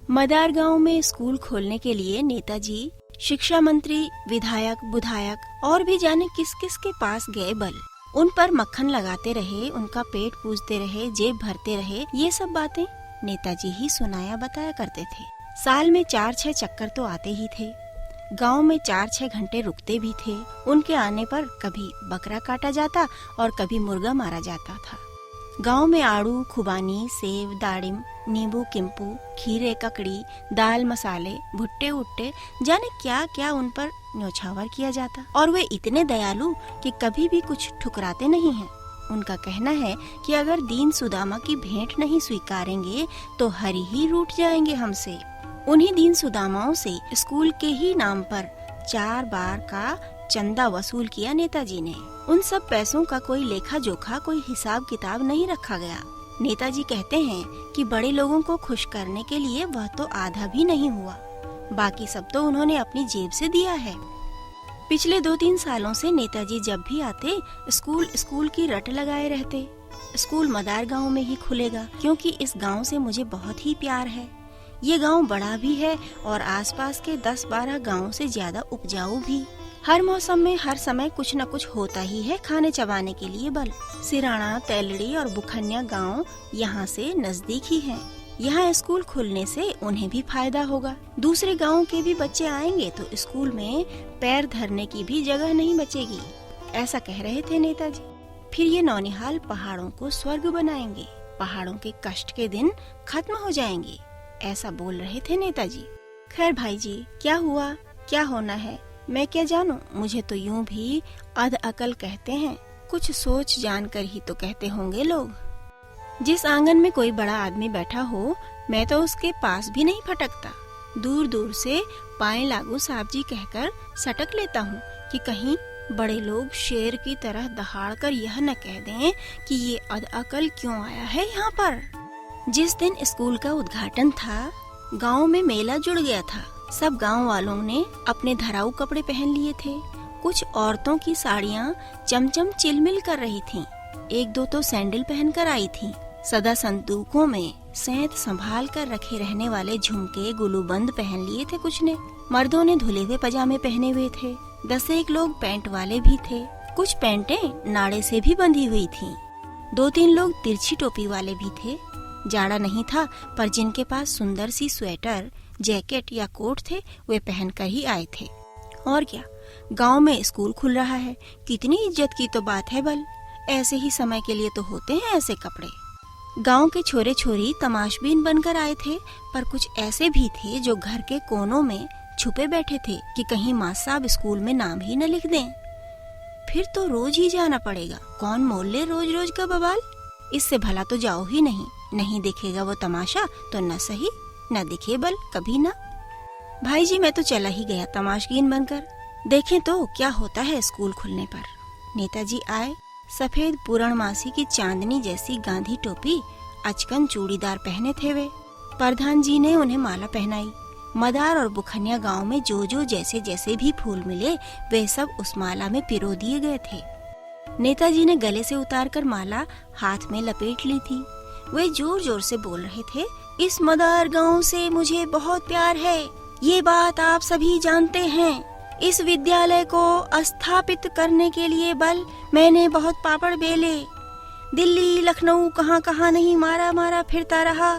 मदार गांव में स्कूल खोलने के लिए नेताजी, शिक्षा मंत्री, विधायक, बुधायक और भी जाने किस किस के पास गए बल। उन पर मक्खन लगाते रहे, उनका पेट पूजते रहे, जेब भरते रहे। ये सब बातें नेताजी ही सुनाया बताया करते थे। साल में 4-6 चक्कर तो आते ही थे। गांव में 4-6 घंटे रुकते भी थे। उनके आने पर कभी बकरा काटा जाता और कभी मुर्गा मारा जाता था। गांव में आड़ू, खुबानी, सेव, दाड़िम, नींबू, किम्पू, खीरे, ककड़ी, दाल, मसाले, भुट्टे उट्टे, जाने क्या क्या उन पर न्योछावर किया जाता। और वे इतने दयालु कि कभी भी कुछ ठुकराते नहीं हैं। उनका कहना है कि अगर दीन सुदामा की भेंट नहीं स्वीकारेंगे तो हरि ही रूठ जाएंगे हमसे। उन्हीं दीन सुदामाओं से स्कूल के ही नाम पर 4 बार का चंदा वसूल किया नेताजी ने। उन सब पैसों का कोई लेखा जोखा, कोई हिसाब किताब नहीं रखा गया। नेताजी कहते हैं कि बड़े लोगों को खुश करने के लिए वह तो आधा भी नहीं हुआ, बाकी सब तो उन्होंने अपनी जेब से दिया है। पिछले 2-3 सालों से नेताजी जब भी आते स्कूल की रट लगाए रहते। स्कूल मदार गांव में ही खुलेगा क्योंकि इस गांव से मुझे बहुत ही प्यार है। ये गांव बड़ा भी है और आसपास के 10-12 गांवों से ज्यादा उपजाऊ भी। हर मौसम में हर समय कुछ न कुछ होता ही है खाने चबाने के लिए बल। सिराना, तेलड़ी और बुखनिया गांव यहाँ से नजदीक ही हैं। यहाँ स्कूल खुलने से उन्हें भी फायदा होगा। दूसरे गांवों के भी बच्चे आएंगे तो स्कूल में पैर धरने की भी जगह नहीं बचेगी, ऐसा कह रहे थे नेताजी। फिर ये नौनिहाल पहाड़ों को स्वर्ग बनाएंगे, पहाड़ों के कष्ट के दिन खत्म हो जाएंगे, ऐसा बोल रहे थे नेताजी। खैर भाई जी, क्या हुआ क्या होना है मैं क्या जानूं। मुझे तो यूं भी अध अकल कहते हैं, कुछ सोच जानकर ही तो कहते होंगे लोग। जिस आंगन में कोई बड़ा आदमी बैठा हो मैं तो उसके पास भी नहीं फटकता। दूर दूर से पाए लागू साहब जी कहकर सटक लेता हूँ कि कहीं बड़े लोग शेर की तरह दहाड़ कर यह न कह दें कि ये अध अकल क्यों आया है यहाँ पर। जिस दिन स्कूल का उद्घाटन था गांव में मेला जुड़ गया था। सब गांव वालों ने अपने धराऊ कपड़े पहन लिए थे। कुछ औरतों की साड़ियाँ चमचम चिलमिल कर रही थीं। 1-2 तो सैंडल पहनकर आई थीं। सदा संदूकों में सेंत संभाल कर रखे रहने वाले झुमके गुलूबंद पहन लिए थे कुछ ने। मर्दों ने धुले हुए पजामे पहने हुए थे। 10-1 लोग पैंट वाले भी थे। कुछ पैंटें नाड़े से भी बंधी हुई थीं। 2-3 लोग तिरछी टोपी वाले भी थे। जाड़ा नहीं था पर जिनके पास सुंदर सी स्वेटर, जैकेट या कोट थे वे पहनकर ही आए थे। और क्या, गांव में स्कूल खुल रहा है, कितनी इज्जत की तो बात है बल। ऐसे ही समय के लिए तो होते हैं ऐसे कपड़े। गांव के छोरे छोरी तमाशबीन बनकर आए थे, पर कुछ ऐसे भी थे जो घर के कोनों में छुपे बैठे थे कि कहीं माँ साहब स्कूल में नाम ही न लिख दें। फिर तो रोज ही जाना पड़ेगा, कौन मोल ले रोज रोज का बवाल। इससे भला तो जाओ ही नहीं दिखेगा वो तमाशा तो न सही, न दिखे बल कभी ना। भाई जी मैं तो चला ही गया तमाशगीन बनकर। देखें तो क्या होता है स्कूल खुलने पर। नेताजी आए। सफेद पूर्णमासी की चांदनी जैसी गांधी टोपी, अचकन चूड़ीदार पहने थे वे। प्रधान जी ने उन्हें माला पहनाई। मदार और बुखनिया गांव में जो जो जैसे जैसे भी फूल मिले वे सब उस माला में पिरो दिए गए थे। नेताजी ने गले से उतारकर माला हाथ में लपेट ली थी। वे जोर जोर से बोल रहे थे, इस मदार गांव से मुझे बहुत प्यार है, ये बात आप सभी जानते हैं। इस विद्यालय को स्थापित करने के लिए बल मैंने बहुत पापड़ बेले। दिल्ली लखनऊ कहाँ कहाँ नहीं मारा फिरता रहा,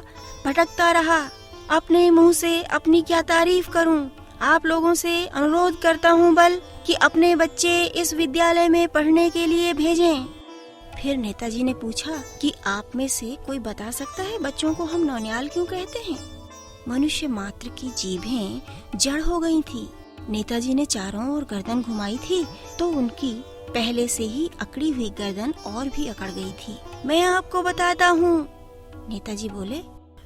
भटकता रहा। अपने मुंह से अपनी क्या तारीफ करूं। आप लोगों से अनुरोध करता हूं बल कि अपने बच्चे इस विद्यालय में पढ़ने के लिए भेजें। फिर नेताजी ने पूछा कि आप में से कोई बता सकता है बच्चों को हम नौनियाल क्यों कहते हैं। मनुष्य मात्र की जीभें जड़ हो गई थी। नेताजी ने चारों ओर गर्दन घुमाई थी तो उनकी पहले से ही अकड़ी हुई गर्दन और भी अकड़ गई थी। मैं आपको बताता हूँ, नेताजी बोले।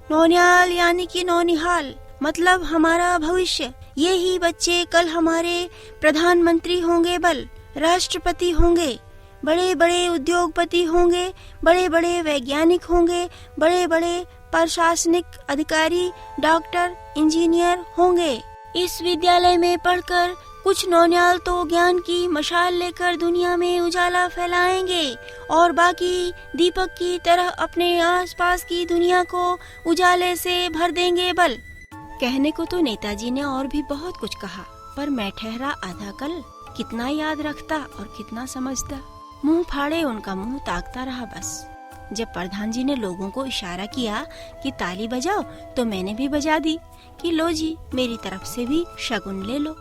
नौनियाल यानी कि नौनिहाल, मतलब हमारा भविष्य। ये ही बच्चे कल हमारे प्रधानमंत्री होंगे बल, राष्ट्रपति होंगे, बड़े बड़े उद्योगपति होंगे, बड़े बड़े वैज्ञानिक होंगे, बड़े बड़े प्रशासनिक अधिकारी, डॉक्टर, इंजीनियर होंगे। इस विद्यालय में पढ़कर कुछ नौनियाल तो ज्ञान की मशाल लेकर दुनिया में उजाला फैलाएंगे और बाकी दीपक की तरह अपने आसपास की दुनिया को उजाले से भर देंगे बल। कहने को तो नेताजी ने और भी बहुत कुछ कहा, पर मैं ठहरा आधा कल, कितना याद रखता और कितना समझता। मुंह फाड़े उनका मुंह ताकता रहा बस। जब प्रधान जी ने लोगों को इशारा किया कि ताली बजाओ, तो मैंने भी बजा दी कि लो जी, मेरी तरफ से भी शगुन ले लो।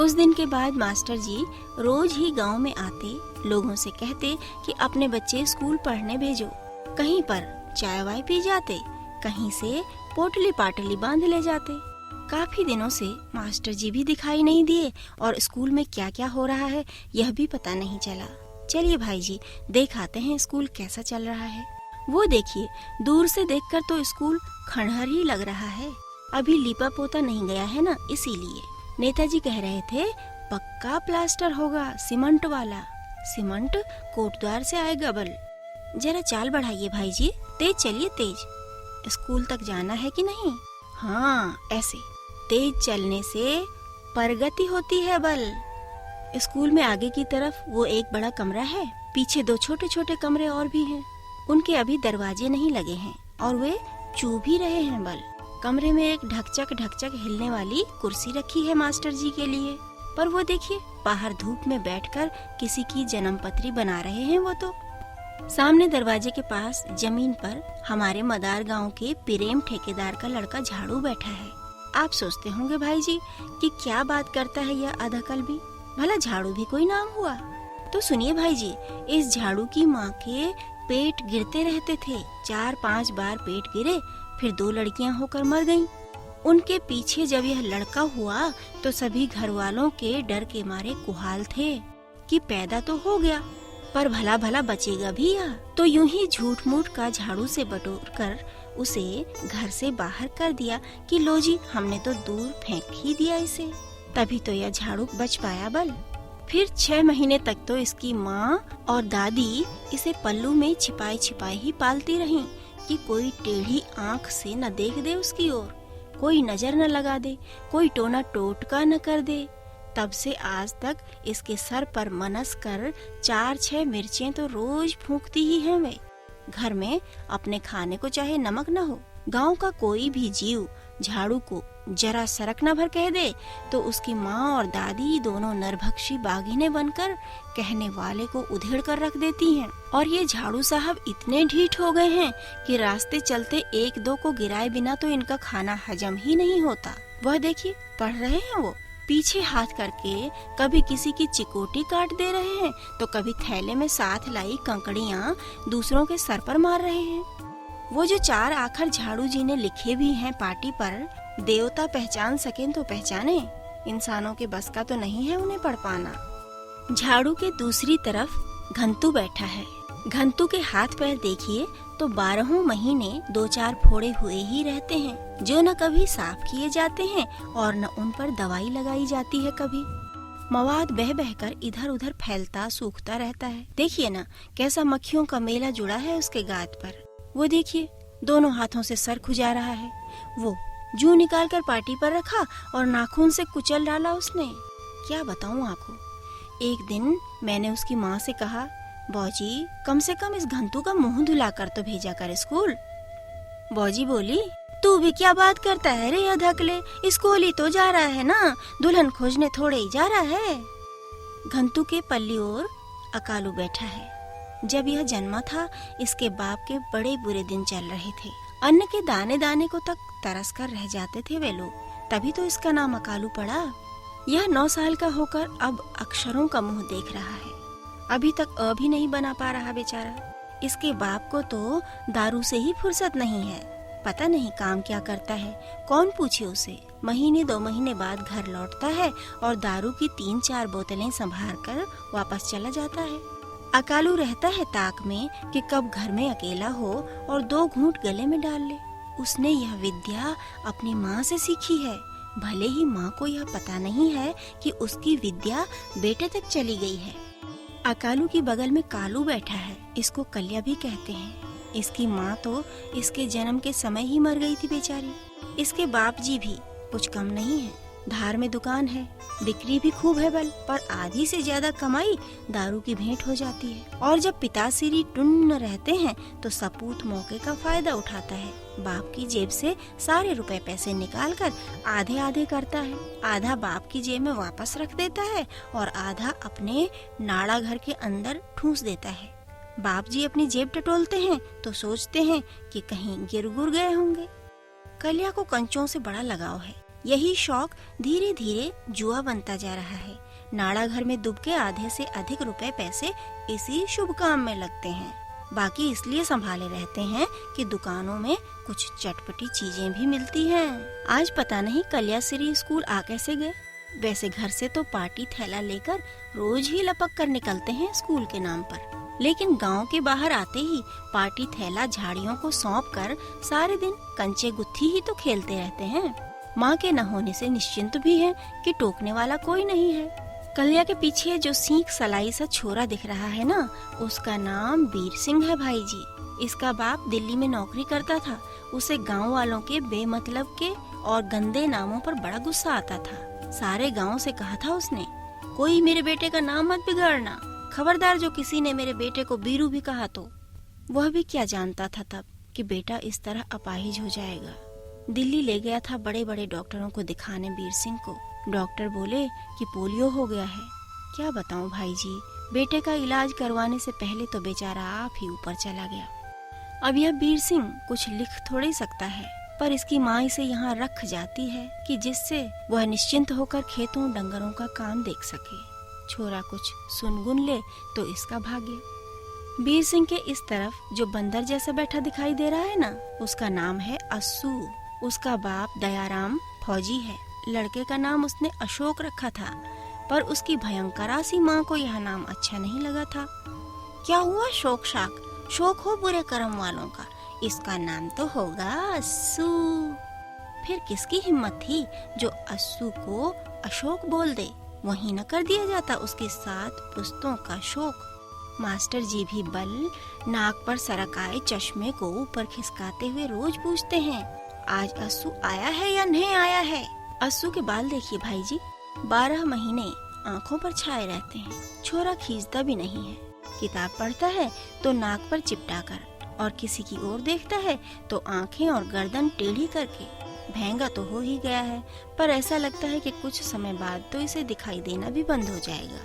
उस दिन के बाद मास्टर जी रोज ही गांव में आते, लोगों से कहते कि अपने बच्चे स्कूल पढ़ने भेजो। कहीं पर चाय वाय पी जाते, कहीं से पोटली पाटली बांध ले जाते। काफी दिनों से मास्टर जी भी दिखाई नहीं दिए और स्कूल में क्या क्या हो रहा है यह भी पता नहीं चला। चलिए भाई जी, देख आते हैं स्कूल कैसा चल रहा है। वो देखिए, दूर से देखकर तो स्कूल खंडहर ही लग रहा है। अभी लीपा पोता नहीं गया है ना, इसीलिए। नेताजी कह रहे थे पक्का प्लास्टर होगा, सीमेंट वाला। सीमेंट कोटद्वार से आएगा बल। जरा चाल बढ़ाइए भाई जी, तेज चलिए तेज। स्कूल तक जाना है कि नहीं? हाँ, ऐसे तेज चलने से प्रगति होती है बल। स्कूल में आगे की तरफ वो एक बड़ा कमरा है, पीछे 2 छोटे छोटे कमरे और भी हैं। उनके अभी दरवाजे नहीं लगे हैं और वे चूभ ही रहे हैं बल। कमरे में एक ढकचक ढकचक हिलने वाली कुर्सी रखी है मास्टर जी के लिए, पर वो देखिए बाहर धूप में बैठकर किसी की जन्मपत्री बना रहे हैं वो तो। सामने दरवाजे के पास जमीन पर हमारे मदार गांव के प्रेम ठेकेदार का लड़का झाड़ू बैठा है। आप सोचते होंगे भाई जी कि क्या बात करता है यह आधा कल भी, भला झाड़ू भी कोई नाम हुआ? तो सुनिए भाई जी, इस झाड़ू की माँ के पेट गिरते रहते थे। 4-5 बार पेट गिरे, फिर 2 लड़कियां होकर मर गईं। उनके पीछे जब यह लड़का हुआ तो सभी घर वालों के डर के मारे कुहाल थे कि पैदा तो हो गया, पर भला भला बचेगा भी या? तो यूं ही झूठ मूठ का झाड़ू से बटोर कर उसे घर से बाहर कर दिया कि लो जी, हमने तो दूर फेंक ही दिया इसे। तभी तो यह झाड़ू बच पाया बल। फिर 6 महीने तक तो इसकी माँ और दादी इसे पल्लू में छिपाई छिपाई ही पालती रहीं कि कोई टेढ़ी आंख से न देख दे उसकी ओर, कोई नजर न लगा दे, कोई टोना टोटका न कर दे। तब से आज तक इसके सर पर मनस कर 4-6 मिर्चें तो रोज फूंकती ही हैं वे। घर में अपने खाने को चाहे नमक न हो, गांव का कोई भी जीव झाड़ू को जरा सरक न भर कह दे तो उसकी माँ और दादी दोनों नरभक्षी बाघिनें बनकर कहने वाले को उधेड़ कर रख देती हैं। और ये झाड़ू साहब इतने ढीठ हो गए हैं कि रास्ते चलते 1-2 को गिराए बिना तो इनका खाना हजम ही नहीं होता। वह देखिए पढ़ रहे हैं वो, पीछे हाथ करके कभी किसी की चिकोटी काट दे रहे हैं तो कभी थैले में साथ लाई कंकड़ियाँ दूसरों के सर पर मार रहे हैं। वो जो 4 आखर झाड़ू जी ने लिखे भी हैं पाटी पर, देवता पहचान सकें तो पहचाने, इंसानों के बस का तो नहीं है उन्हें पढ़ पाना। झाड़ू के दूसरी तरफ घंतू बैठा है। घंतू के हाथ पैर देखिए तो 12 महीने 2-4 फोड़े हुए ही रहते हैं, जो न कभी साफ किए जाते हैं और न उन पर दवाई लगाई जाती है कभी। मवाद बह बहकर इधर उधर फैलता सूखता रहता है। देखिए ना कैसा मक्खियों का मेला जुड़ा है उसके गात पर। वो देखिए दोनों हाथों से सर खुजा रहा है। वो जूं निकाल कर पाटी पर रखा और नाखून से कुचल डाला उसने। क्या बताऊं आपको, एक दिन मैंने उसकी माँ से कहा, बौजी कम से कम इस घंटू का मुंह धुला कर तो भेजा कर स्कूल। बौजी बोली, तू भी क्या बात करता है रे अधकले, स्कूल ही तो जा रहा है ना, दुल्हन खोजने थोड़े ही जा रहा है। घंटू के पल्ली ओर अकालू बैठा है। जब यह जन्मा था इसके बाप के बड़े बुरे दिन चल रहे थे। अन्न के दाने दाने को तक तरस कर रह जाते थे वे लोग, तभी तो इसका नाम अकालू पड़ा। यह 9 साल का होकर अब अक्षरों का मुंह देख रहा है। अभी तक अ भी नहीं बना पा रहा बेचारा। इसके बाप को तो दारू से ही फुर्सत नहीं है। पता नहीं काम क्या करता है, कौन पूछे उसे। महीने 2 महीने बाद घर लौटता है और दारू की 3-4 बोतलें संभाल कर वापस चला जाता है। अकालू रहता है ताक में कि कब घर में अकेला हो और 2 घूंट गले में डाल ले। उसने यह विद्या अपनी माँ से सीखी है, भले ही माँ को यह पता नहीं है कि उसकी विद्या बेटे तक चली गई है। अकालू की बगल में कालू बैठा है, इसको कल्या भी कहते हैं। इसकी माँ तो इसके जन्म के समय ही मर गई थी बेचारी। इसके बाप जी भी कुछ कम नहीं है, धार में दुकान है, बिक्री भी खूब है बल, पर आधी से ज्यादा कमाई दारू की भेंट हो जाती है। और जब पिताश्री टुन्न रहते हैं तो सपूत मौके का फायदा उठाता है। बाप की जेब से सारे रुपए पैसे निकाल कर आधे आधे करता है। आधा बाप की जेब में वापस रख देता है और आधा अपने नाड़ा घर के अंदर ठूस देता है। बाप जी अपनी जेब टटोलते हैं तो सोचते हैं कि कहीं गिर गुर गए होंगे। कलिया को कंचों से बड़ा लगाव है। यही शौक धीरे धीरे जुआ बनता जा रहा है। नाड़ा घर में डूब के आधे से अधिक रुपए पैसे इसी शुभ काम में लगते हैं। बाकी इसलिए संभाले रहते हैं कि दुकानों में कुछ चटपटी चीजें भी मिलती हैं। आज पता नहीं कल्याश्री स्कूल आ कैसे गए। वैसे घर से तो पार्टी थैला लेकर रोज ही लपक कर निकलते हैं स्कूल के नाम पर, लेकिन गांव के बाहर आते ही पार्टी थैला झाड़ियों को सौंप कर सारे दिन कंचे गुत्थी ही तो खेलते रहते हैं। माँ के न होने से निश्चिंत भी है कि टोकने वाला कोई नहीं है। कलिया के पीछे जो सीख सलाई सा छोरा दिख रहा है ना, उसका नाम वीर सिंह है भाई जी। इसका बाप दिल्ली में नौकरी करता था। उसे गांव वालों के बेमतलब के और गंदे नामों पर बड़ा गुस्सा आता था। सारे गांव से कहा था उसने, कोई मेरे बेटे का नाम मत बिगाड़ना, खबरदार जो किसी ने मेरे बेटे को बीरू भी कहा तो। वह भी क्या जानता था तब कि बेटा इस तरह अपाहिज हो जाएगा। दिल्ली ले गया था बड़े बड़े डॉक्टरों को दिखाने वीर सिंह को। डॉक्टर बोले कि पोलियो हो गया है। क्या बताऊं भाई जी, बेटे का इलाज करवाने से पहले तो बेचारा आप ही ऊपर चला गया। अब यह वीर सिंह कुछ लिख थोड़ी सकता है, पर इसकी माँ इसे यहाँ रख जाती है कि जिससे वह निश्चिंत होकर खेतों डंगरों का काम देख सके। छोरा कुछ सुनगुन ले तो इसका भाग्य। वीर सिंह के इस तरफ जो बंदर जैसा बैठा दिखाई दे रहा है ना, उसका नाम है अस्सू। उसका बाप दयाराम फौजी है। लड़के का नाम उसने अशोक रखा था, पर उसकी भयंकरासी माँ को यह नाम अच्छा नहीं लगा था। क्या हुआ शोक शाक, शोक हो बुरे कर्म वालों का, इसका नाम तो होगा अस्सू। फिर किसकी हिम्मत थी जो अस्सू को अशोक बोल दे। वहीं न कर दिया जाता उसके 7 पुस्तों का शोक। मास्टर जी भी बल नाक पर सरक आए चश्मे को ऊपर खिसकाते हुए रोज पूछते हैं, आज अस्सू आया है या नहीं आया है। अस्सू के बाल देखिए भाई जी, 12 महीने आँखों पर छाए रहते हैं। छोरा खींचता भी नहीं है। किताब पढ़ता है तो नाक पर चिपटा कर, और किसी की ओर देखता है तो आँखें और गर्दन टेढ़ी करके। महंगा तो हो ही गया है, पर ऐसा लगता है कि कुछ समय बाद तो इसे दिखाई देना भी बंद हो जाएगा।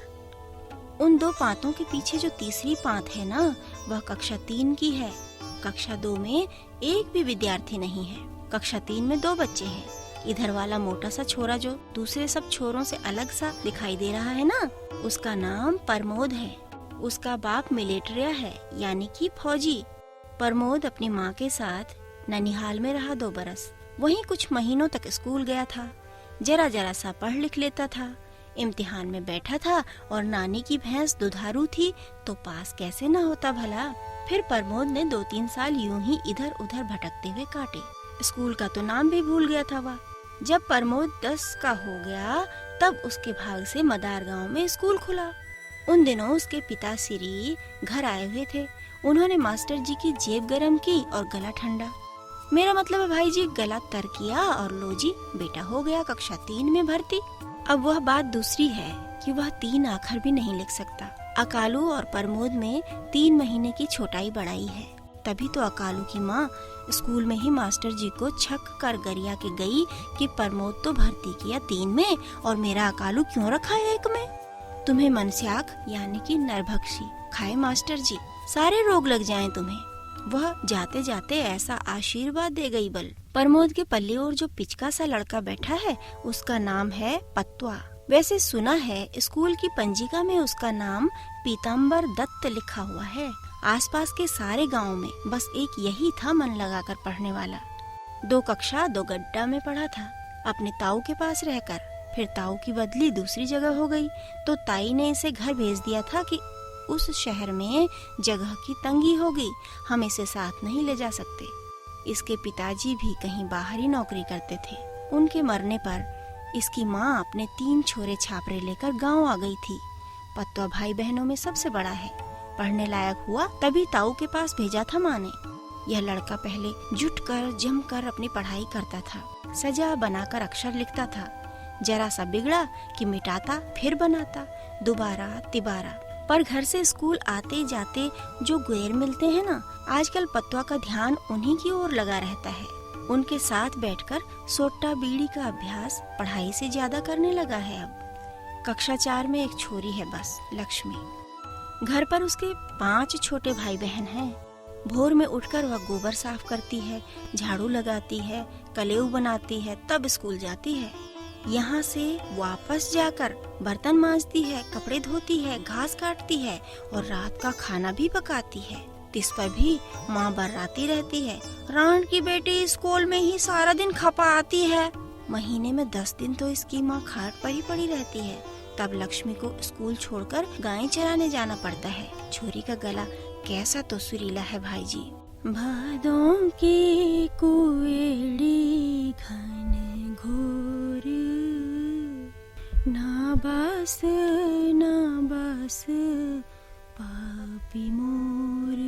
उन 2 पातों के पीछे जो तीसरी पात है ना, वह कक्षा 3 की है। कक्षा 2 में एक भी विद्यार्थी नहीं है। कक्षा 3 में 2 बच्चे हैं। इधर वाला मोटा सा छोरा जो दूसरे सब छोरों से अलग सा दिखाई दे रहा है ना, उसका नाम प्रमोद है। उसका बाप मिलिट्रिया है, यानी कि फौजी। प्रमोद अपनी माँ के साथ ननिहाल में रहा 2 बरस। वहीं कुछ महीनों तक स्कूल गया था। जरा जरा सा पढ़ लिख लेता था। इम्तिहान में बैठा था और नानी की भैंस दुधारू थी तो पास कैसे न होता भला। फिर प्रमोद ने 2-3 साल यूं ही इधर उधर भटकते हुए काटे। स्कूल का तो नाम भी भूल गया था वह। जब प्रमोद 10 का हो गया तब उसके भाग से मदार गांव में स्कूल खुला। उन दिनों उसके पिताश्री घर आए हुए थे। उन्होंने मास्टर जी की जेब गरम की और गला ठंडा। मेरा मतलब है भाई जी, गला तर किया और लो जी, बेटा हो गया कक्षा 3 में भर्ती। अब वह बात दूसरी है कि वह 3 अक्षर भी नहीं लिख सकता। अकालू और प्रमोद में 3 महीने की छोटाई बड़ाई है। तभी तो अकालू की माँ स्कूल में ही मास्टर जी को छक कर गरिया के गई कि प्रमोद तो भर्ती किया 3 में और मेरा अकालू क्यों रखा है 1 में। तुम्हें मनस्याक यानी कि नरभक्षी खाए मास्टर जी, सारे रोग लग जाएं तुम्हें। वह जाते जाते ऐसा आशीर्वाद दे गई बल। प्रमोद के पल्ले और जो पिचका सा लड़का बैठा है उसका नाम है पत्वा। वैसे सुना है स्कूल की पंजिका में उसका नाम पीताम्बर दत्त लिखा हुआ है। आसपास के सारे गांव में बस एक यही था मन लगाकर पढ़ने वाला। 2 कक्षा 2 गड्ढा में पढ़ा था अपने ताऊ के पास रहकर। फिर ताऊ की बदली दूसरी जगह हो गई तो ताई ने इसे घर भेज दिया था कि उस शहर में जगह की तंगी होगी, हम इसे साथ नहीं ले जा सकते। इसके पिताजी भी कहीं बाहर ही नौकरी करते थे। उनके मरने पर इसकी माँ अपने 3 छोरे छापरे लेकर गांव आ गई थी। पत्वा भाई बहनों में सबसे बड़ा है। पढ़ने लायक हुआ तभी ताऊ के पास भेजा था माँ ने। यह लड़का पहले जुट कर जम कर अपनी पढ़ाई करता था। सजा बनाकर अक्षर लिखता था। जरा सा बिगड़ा कि मिटाता फिर बनाता, दोबारा तिबारा। पर घर से स्कूल आते जाते जो गैर मिलते हैं ना, आजकल पत्तवा का ध्यान उन्हीं की ओर लगा रहता है। उनके साथ बैठकर सोट्टा बीड़ी का अभ्यास पढ़ाई से ज्यादा करने लगा है अब। कक्षा 4 में एक छोरी है बस, लक्ष्मी। घर पर उसके 5 छोटे भाई बहन हैं। भोर में उठकर वह गोबर साफ करती है, झाड़ू लगाती है, कलेऊ बनाती है, तब स्कूल जाती है। यहाँ से वापस जाकर बर्तन मांजती है, कपड़े धोती है, घास काटती है और रात का खाना भी पकाती है। इस पर भी माँ बर्राती रहती है, राण की बेटी स्कूल में ही सारा दिन खपा आती है। महीने में 10 दिन तो इसकी माँ खाट पर ही पड़ी रहती है। तब लक्ष्मी को स्कूल छोड़कर गाय चराने जाना पड़ता है। छोरी का गला कैसा तो सुरीला है भाई जी। भादों की कुएड़ी घन घोर, ना बस पापी मोर।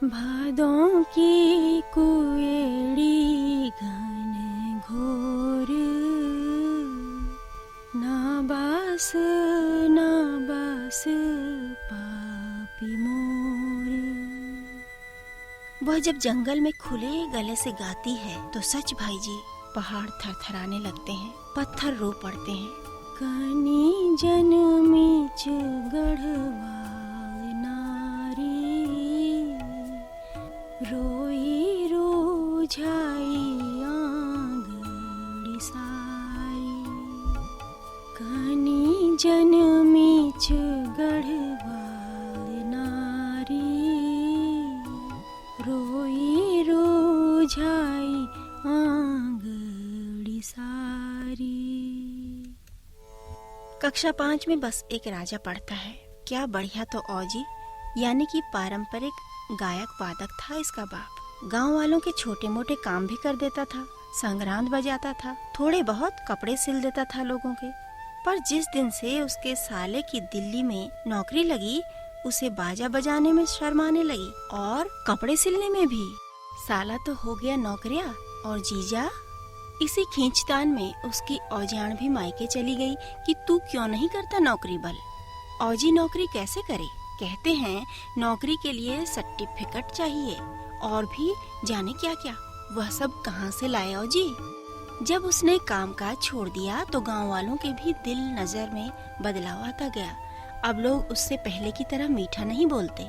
भादों की कुएड़ी घन घोर, ना बस पापी मोर। वह जब जंगल में खुले गले से गाती है तो सच भाई जी पहाड़ थरथराने लगते हैं, पत्थर रो पड़ते हैं। कनी जनमीच गढ़वाल नारी, रोई रोझाई आंगड़ी सारी। कनी जनमीच गढ़वाल नारी, रोई रोझाई आंगड़ी सारी। कक्षा 5 में बस एक राजा पढ़ता है। क्या बढ़िया तो औजी यानी कि पारंपरिक गायक वादक था इसका बाप। गांव वालों के छोटे मोटे काम भी कर देता था, संग्रांद बजाता था, थोड़े बहुत कपड़े सिल देता था लोगों के। पर जिस दिन से उसके साले की दिल्ली में नौकरी लगी, उसे बाजा बजाने में शर्म आने लगी और कपड़े सिलने में भी। साला तो हो गया नौकरिया और जीजा इसी खींचतान में उसकी औजान भी मायके चली गई कि तू क्यों नहीं करता नौकरी बल। औजी नौकरी कैसे करे? कहते हैं नौकरी के लिए सर्टिफिकेट चाहिए और भी जाने क्या क्या। वह सब कहाँ से लाए औजी? जब उसने कामकाज छोड़ दिया तो गांव वालों के भी दिल नजर में बदलाव आता गया। अब लोग उससे पहले की तरह मीठा नहीं बोलते।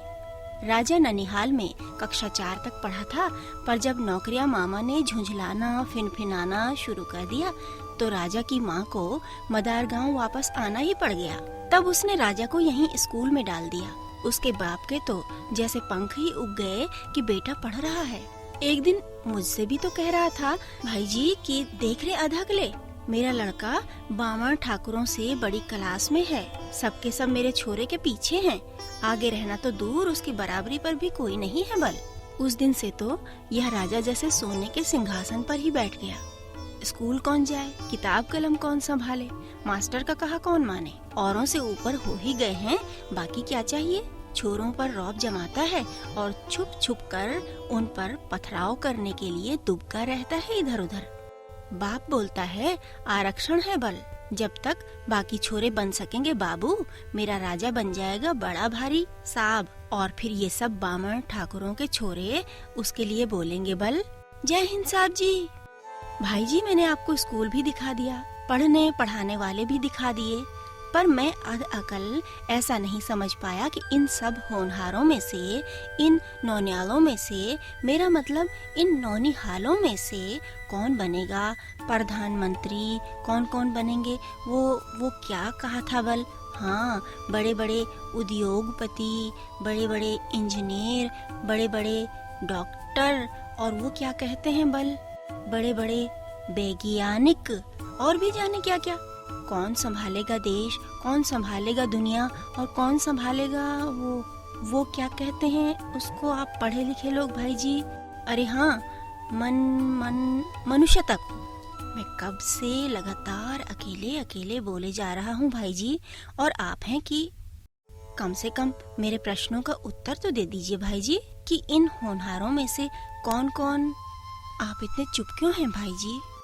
राजा ननिहाल में कक्षा 4 तक पढ़ा था, पर जब नौकरिया मामा ने झुंझलाना फिनफिनाना शुरू कर दिया तो राजा की माँ को मदार गांव वापस आना ही पड़ गया। तब उसने राजा को यहीं स्कूल में डाल दिया। उसके बाप के तो जैसे पंख ही उग गए कि बेटा पढ़ रहा है। एक दिन मुझसे भी तो कह रहा था, भाई जी कि देख रे अधकले, मेरा लड़का बामण ठाकुरों से बड़ी क्लास में है, सबके सब मेरे छोरे के पीछे हैं, आगे रहना तो दूर उसकी बराबरी पर भी कोई नहीं है बल। उस दिन से तो यह राजा जैसे सोने के सिंहासन पर ही बैठ गया। स्कूल कौन जाए, किताब कलम कौन संभाले, मास्टर का कहा कौन माने। औरों से ऊपर हो ही गए हैं, बाकी क्या चाहिए। छोरों पर रौब जमाता है और छुप छुप कर उन पर पथराव करने के लिए दुबका रहता है इधर उधर। बाप बोलता है आरक्षण है बल, जब तक बाकी छोरे बन सकेंगे बाबू, मेरा राजा बन जाएगा बड़ा भारी साहब। और फिर ये सब बामण ठाकुरों के छोरे उसके लिए बोलेंगे बल, जय हिंद साहब जी। भाई जी मैंने आपको स्कूल भी दिखा दिया, पढ़ने पढ़ाने वाले भी दिखा दिए, पर मैं अध अकल ऐसा नहीं समझ पाया कि इन सब होनहारों में से, इन नौनियालों में से, मेरा मतलब इन नौनिहालों में से कौन बनेगा प्रधानमंत्री, कौन कौन बनेंगे वो क्या कहा था बल। हाँ, बड़े बड़े उद्योगपति, बड़े बड़े इंजीनियर, बड़े बड़े डॉक्टर, और वो क्या कहते हैं बल, बड़े बड़े वैज्ञानिक, और भी जाने क्या क्या। कौन संभालेगा देश, कौन संभालेगा दुनिया, और कौन संभालेगा वो क्या कहते हैं उसको आप पढ़े लिखे लोग भाई जी। अरे हाँ, मनुष्य तक। मैं कब से लगातार अकेले अकेले बोले जा रहा हूँ भाई जी, और आप हैं कि कम से कम मेरे प्रश्नों का उत्तर तो दे दीजिए भाई जी कि इन होनहारों में से कौन कौन। आप इतने चुप क्यों हैं भाई जी?